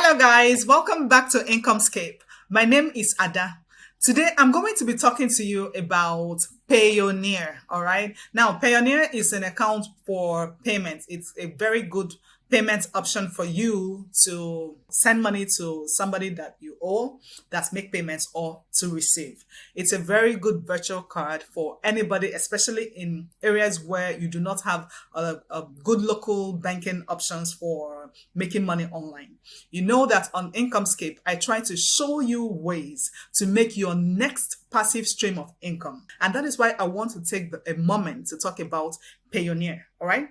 Hello guys, welcome back to Incomescape. My name is Ada. Today I'm going to be talking to you about Payoneer, all right? Now, Payoneer is an account for payments. It's a very good payment option for you to send money to somebody that you owe, that's make payments, or to receive. It's a very good virtual card for anybody, especially in areas where you do not have a good local banking options for making money online. You know that on Incomescape, I try to show you ways to make your next passive stream of income. And that is why I want to take a moment to talk about Payoneer, all right?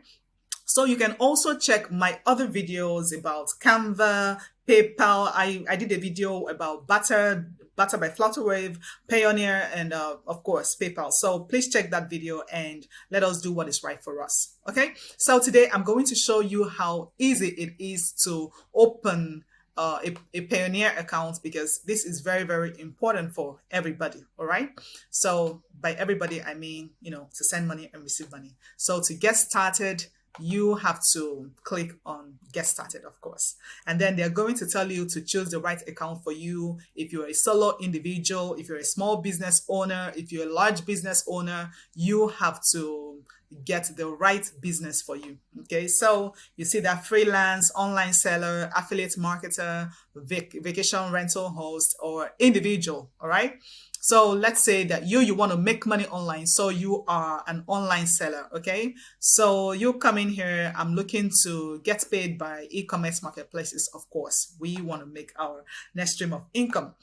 So you can also check my other videos about Canva, PayPal. I did a video about Butter by Flutterwave, Payoneer, and of course, PayPal. So please check that video and let us do what is right for us. Okay. So today I'm going to show you how easy it is to open a Payoneer account, because this is very, very important for everybody. All right. So by everybody, I mean, to send money and receive money. So to get started, you have to click on get started, of course, and then they're going to tell you to choose the right account for you. If you're a solo individual, if you're a small business owner, if you're a large business owner, you have to get the right business for you. Okay, so you see that freelance, online seller, affiliate marketer, vacation rental host, or individual. All right. So let's say that you want to make money online. So you are an online seller. Okay. So you come in here. I'm looking to get paid by e-commerce marketplaces. Of course, we want to make our next stream of income.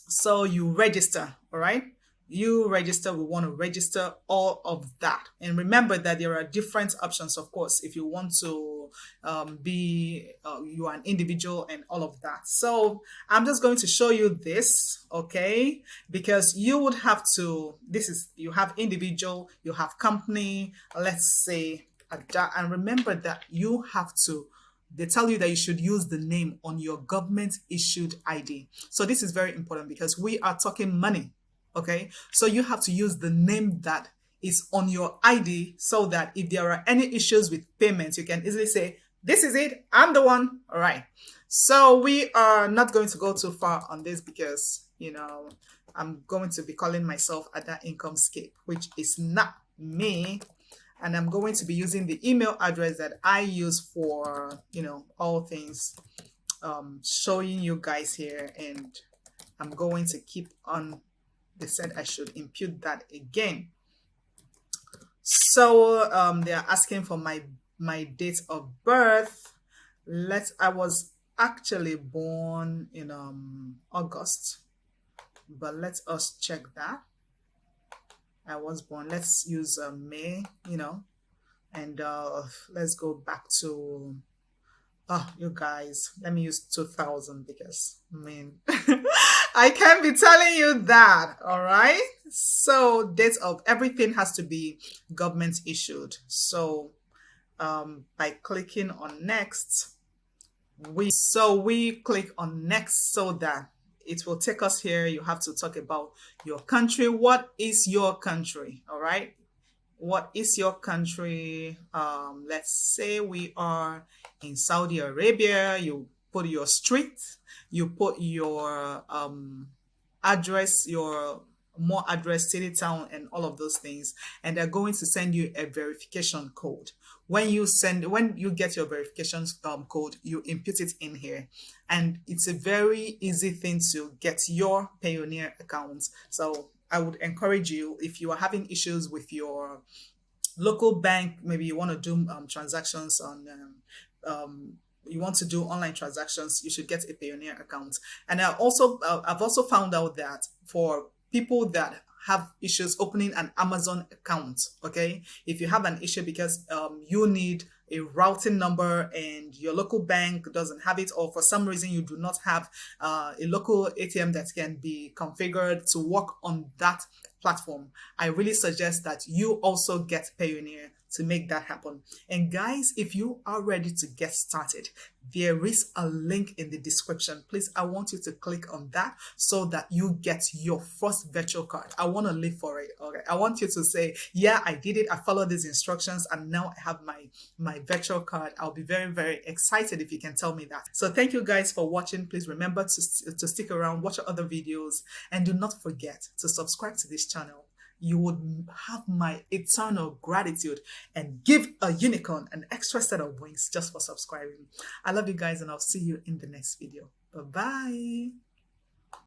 So you register. All right. You register. We want to register all of that. And remember that there are different options, of course, if you want to you are an individual and all of that. So I'm just going to show you this, okay? Because you would have to, you have individual, you have company, let's say, and remember that you have to, they tell you that you should use the name on your government issued ID. So this is very important because we are talking money. Okay, so you have to use the name that is on your ID so that if there are any issues with payments, you can easily say, this is it, I'm the one. All right. So we are not going to go too far on this because, I'm going to be calling myself Ada Incomescape, which is not me. And I'm going to be using the email address that I use for, all things showing you guys here. And I'm going to keep on. They said I should impute that again. So they are asking for my date of birth. I was actually born in August, but let us check that. I was born, let's use May, and let's go back to, you guys, let me use 2000 because, I can't be telling you that, all right? So date of everything has to be government issued. So by clicking on next, we click on next so that it will take us here. You have to talk about your country. What is your country? All right. What is your country? Let's say we are in Saudi Arabia. You put your street, you put your address, your more address, city, town, and all of those things, and they're going to send you a verification code. When you get your verification code, you input it in here, and it's a very easy thing to get your Payoneer account. So I would encourage you, if you are having issues with your local bank, maybe you want to do transactions on you want to do online transactions, you should get a Payoneer account. And I've also found out that for people that have issues opening an Amazon account, okay, if you have an issue because you need a routing number and your local bank doesn't have it, or for some reason you do not have a local ATM that can be configured to work on that platform, I really suggest that you also get Payoneer to make that happen. And guys, if you are ready to get started, there is a link in the description. Please, I want you to click on that so that you get your first virtual card. I want to live for it. Okay, I want you to say, yeah, I did it, I followed these instructions, and now I have my virtual card. I'll be very, very excited if you can tell me that. So thank you guys for watching. Please remember to stick around, watch other videos, and do not forget to subscribe to this channel. You would have my eternal gratitude and give a unicorn an extra set of wings just for subscribing. I love you guys, and I'll see you in the next video. Bye-bye.